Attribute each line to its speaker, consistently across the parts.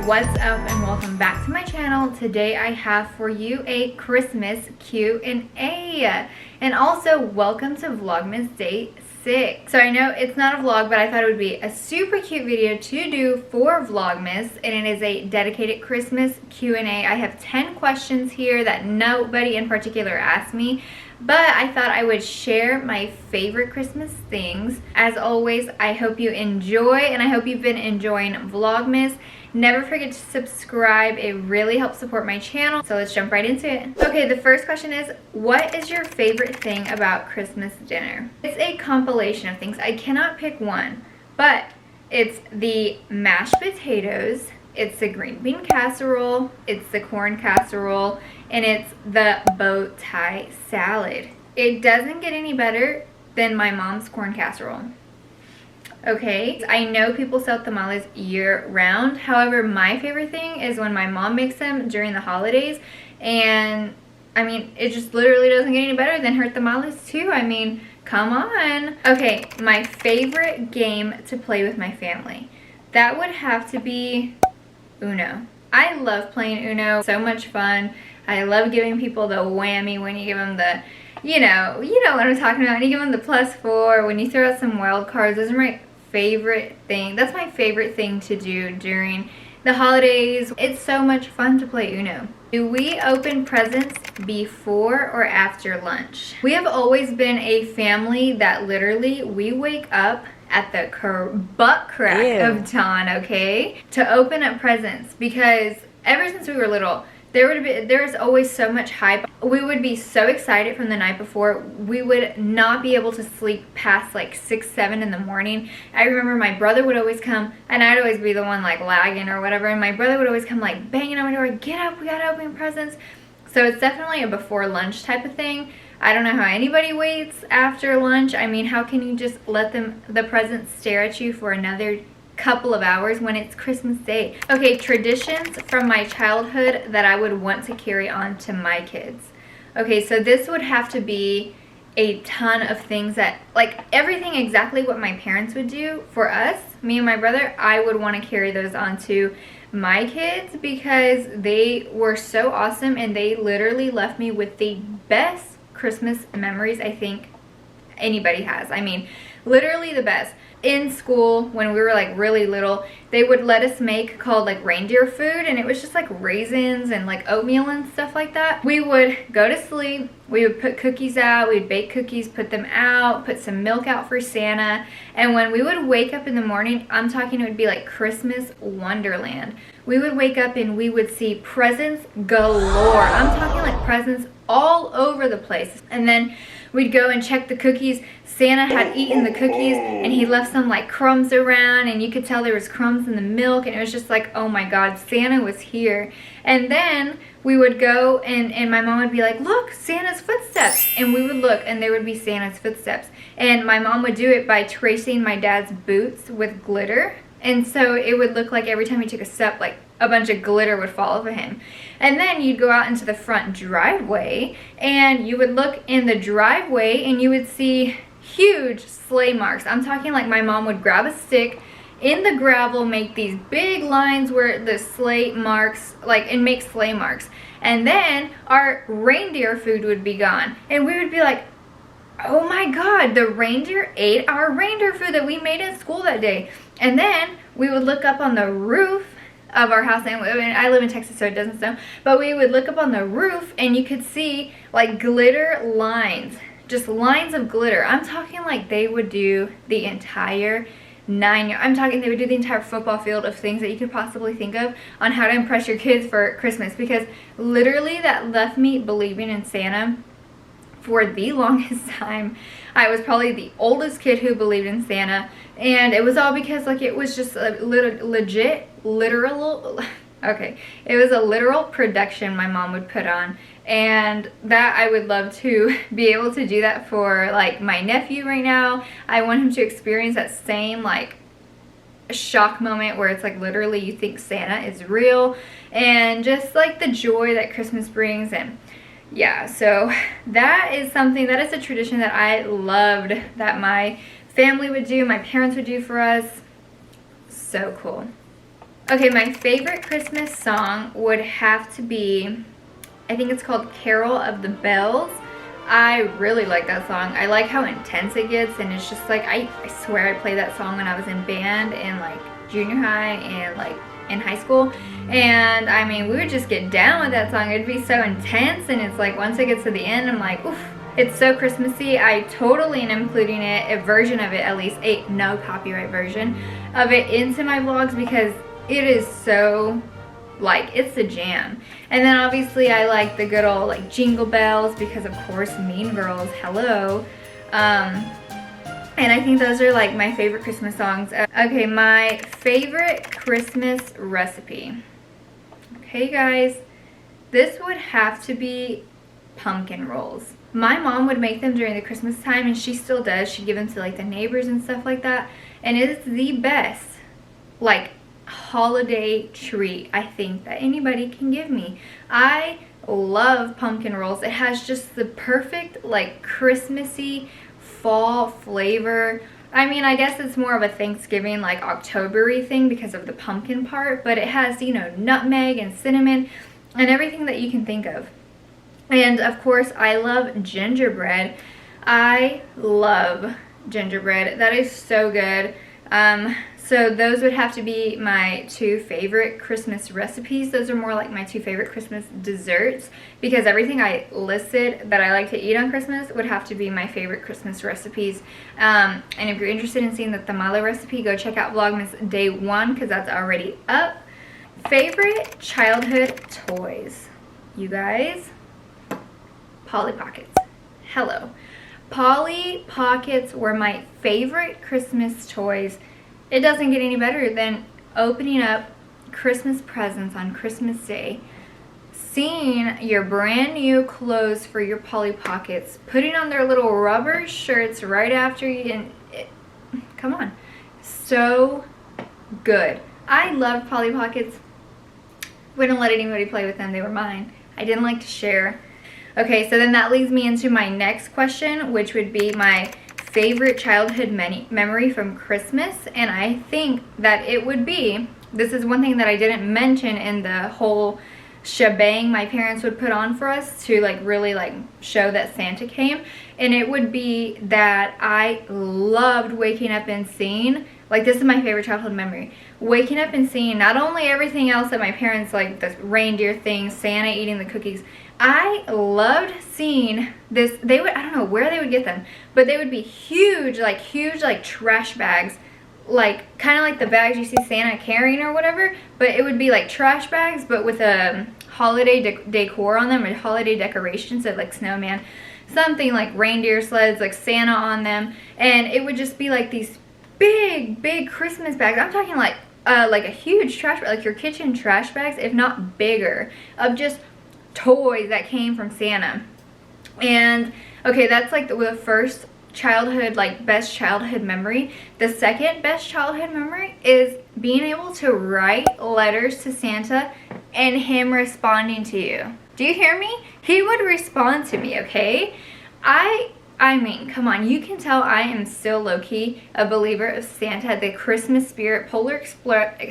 Speaker 1: What's up and welcome back to my channel. Today I have for you a Christmas Q&A and also welcome to Vlogmas Day 6. So I know it's not a vlog, but I thought it would be a super cute video to do for Vlogmas, and it is a dedicated Christmas Q&A. I have 10 questions here that nobody in particular asked me, but I thought I would share my favorite Christmas things. As always, I hope you enjoy, and I hope you've been enjoying Vlogmas. Never forget to subscribe. It really helps support my channel. So let's jump right into it. Okay, the first question is, what is your favorite thing about Christmas dinner? It's a compilation of things. I cannot pick one, but it's the mashed potatoes, it's the green bean casserole, it's the corn casserole, and it's the bow tie salad. It doesn't get any better than my mom's corn casserole. Okay, I know people sell tamales year round. However, my favorite thing is when my mom makes them during the holidays, and I mean, it just literally doesn't get any better than her tamales too. I mean, come on. Okay, my favorite game to play with my family. That would have to be Uno. I love playing Uno, so much fun. I love giving people the whammy when you give them the, you know what I'm talking about. When you give them the +4, when you throw out some wild cards, those are my favorite thing. That's my favorite thing to do during the holidays. It's so much fun to play Uno. Do we open presents before or after lunch? We have always been a family that literally we wake up at the butt crack of dawn, okay, to open up presents, because ever since we were little, there was always so much hype. We would be so excited from the night before. We would not be able to sleep past like 6, 7 in the morning. I remember my brother would always come, and I'd always be the one like lagging or whatever, and my brother would always come like banging on my door, get up, we gotta open presents. So it's definitely a before lunch type of thing. I don't know how anybody waits after lunch. I mean, how can you just let the presents stare at you for another couple of hours when it's Christmas Day? Okay, traditions from my childhood that I would want to carry on to my kids. Okay, so this would have to be a ton of things that, like, everything exactly what my parents would do for us, me and my brother. I would want to carry those on to my kids because they were so awesome, and they literally left me with the best Christmas memories I think anybody has. I mean, literally the best. In school, when we were like really little, they would let us make called like reindeer food, and it was just like raisins and like oatmeal and stuff like that. We would go to sleep, we would put cookies out, we'd bake cookies, put them out, put some milk out for Santa, and when we would wake up in the morning, I'm talking, it would be like Christmas wonderland. We would wake up and we would see presents galore. I'm talking like presents all over the place. And then we'd go and check the cookies. Santa had eaten the cookies and he left some like crumbs around, and you could tell there was crumbs in the milk, and it was just like, oh my God, Santa was here. And then we would go and my mom would be like, look, Santa's footsteps. And we would look and there would be Santa's footsteps. And my mom would do it by tracing my dad's boots with glitter. And so it would look like every time he took a step, like a bunch of glitter would fall over him. And then you'd go out into the front driveway and you would look in the driveway and you would see huge sleigh marks. I'm talking like my mom would grab a stick in the gravel, make these big lines where the sleigh marks, like, and make sleigh marks. And then our reindeer food would be gone. And we would be like, oh my God, the reindeer ate our reindeer food that we made in school that day. And then we would look up on the roof of our house, and I live in Texas, so it doesn't snow, but we would look up on the roof and you could see like glitter lines, just lines of glitter. I'm talking like they would do the entire 9 yards. I'm talking they would do the entire football field of things that you could possibly think of on how to impress your kids for Christmas, because literally that left me believing in Santa for the longest time. I was probably the oldest kid who believed in Santa, and it was all because like it was just a literal okay, it was a literal production my mom would put on, and that I would love to be able to do that for like my nephew right now. I want him to experience that same like shock moment where it's like literally you think Santa is real, and just like the joy that Christmas brings. And yeah, so that is something, that is a tradition that I loved that my family would do, my parents would do for us. So cool. Okay, my favorite Christmas song would have to be, I think it's called Carol of the Bells. I really like that song. I like how intense it gets, and it's just like, I swear I played that song when I was in band in like junior high and like in high school. And I mean, we would just get down with that song. It'd be so intense, and it's like once it gets to the end, I'm like, oof. It's so Christmassy. I totally am including it, a version of it at least, a no copyright version of it into my vlogs because it is so, like, it's a jam. And then obviously I like the good old like Jingle Bells because of course Mean Girls, hello. And I think those are like my favorite Christmas songs. Okay, my favorite Christmas recipe. Okay guys, this would have to be pumpkin rolls. My mom would make them during the Christmas time, and she still does. She'd give them to like the neighbors and stuff like that. And it is the best, like, holiday treat I think that anybody can give me. I love pumpkin rolls. It has just the perfect like Christmassy fall flavor. I mean, I guess it's more of a Thanksgiving like October-y thing because of the pumpkin part, but it has, you know, nutmeg and cinnamon and everything that you can think of. And of course I love gingerbread. I love gingerbread. That is so good. So those would have to be my two favorite Christmas recipes. Those are more like my two favorite Christmas desserts because everything I listed that I like to eat on Christmas would have to be my favorite Christmas recipes. And if you're interested in seeing the tamale recipe, go check out Vlogmas Day 1 because that's already up. Favorite childhood toys. You guys, Polly Pockets. Hello. Polly Pockets were my favorite Christmas toys. It doesn't get any better than opening up Christmas presents on Christmas Day, seeing your brand new clothes for your Polly Pockets, putting on their little rubber shirts right after you, and come on, so good. I loved Polly Pockets. Wouldn't let anybody play with them. They were mine. I didn't like to share. Okay, so then that leads me into my next question, which would be my favorite childhood memory from Christmas. And I think that it would be, this is one thing that I didn't mention in the whole shebang my parents would put on for us to like really like show that Santa came, and it would be that I loved waking up and seeing, like, this is my favorite childhood memory, waking up and seeing not only everything else that my parents, like the reindeer things, Santa eating the cookies, I loved seeing this. They would, I don't know where they would get them, but they would be huge like trash bags, like kind of like the bags you see Santa carrying or whatever, but it would be like trash bags but with a holiday decor on them, or holiday decorations, so like snowman, something like reindeer sleds, like Santa on them, and it would just be like these big Christmas bags. I'm talking like a huge trash bag, like your kitchen trash bags, if not bigger, of just toys that came from Santa. And okay, that's like the first childhood, like best childhood memory. The second best childhood memory is being able to write letters to Santa and him responding to you. Do you hear me? He would respond to me, okay? I mean, come on, you can tell I am still low-key a believer of Santa, the Christmas spirit, Polar Express.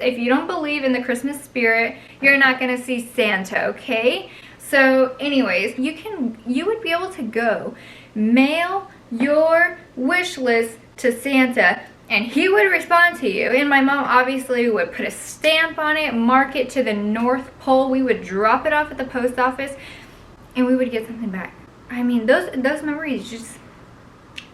Speaker 1: If you don't believe in the Christmas spirit, you're not gonna see Santa, okay? So anyways, you would be able to go mail your wish list to Santa and he would respond to you. And my mom obviously would put a stamp on it, mark it to the North Pole. We would drop it off at the post office and we would get something back. I mean, those memories just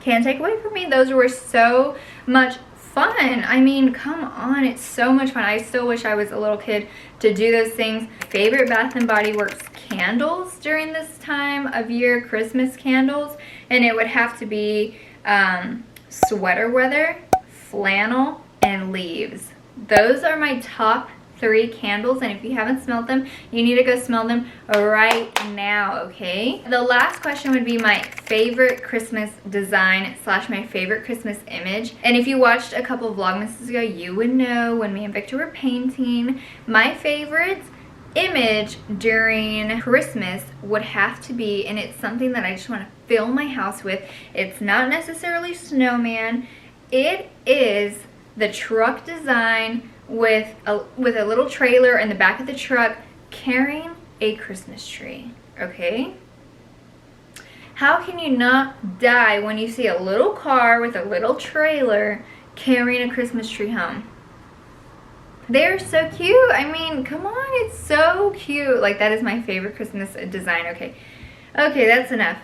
Speaker 1: can't take away from me. Those were so much fun. I mean, come on, it's so much fun. I still wish I was a little kid to do those things. Favorite Bath and Body Works candles during this time of year, Christmas candles, and it would have to be sweater weather, flannel, and leaves. Those are my top 3 candles, and if you haven't smelled them, you need to go smell them right now, okay? The last question would be my favorite Christmas design / my favorite Christmas image. And if you watched a couple of Vlogmases ago, you would know when me and Victor were painting, my favorite image during Christmas would have to be, and it's something that I just want to fill my house with, it's not necessarily snowman, it is the truck design with a little trailer in the back of the truck carrying a Christmas tree, okay? How can you not die when you see a little car with a little trailer carrying a Christmas tree home? They're so cute. I mean, come on, it's so cute. Like, that is my favorite Christmas design. Okay, that's enough.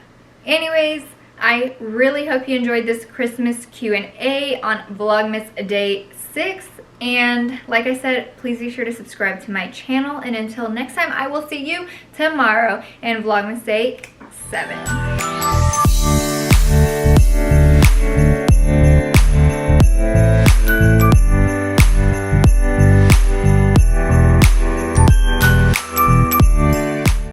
Speaker 1: Anyways, I really hope you enjoyed this Christmas Q&A on Vlogmas Day 6. And like I said, please be sure to subscribe to my channel. And until next time, I will see you tomorrow in Vlogmas Day 7.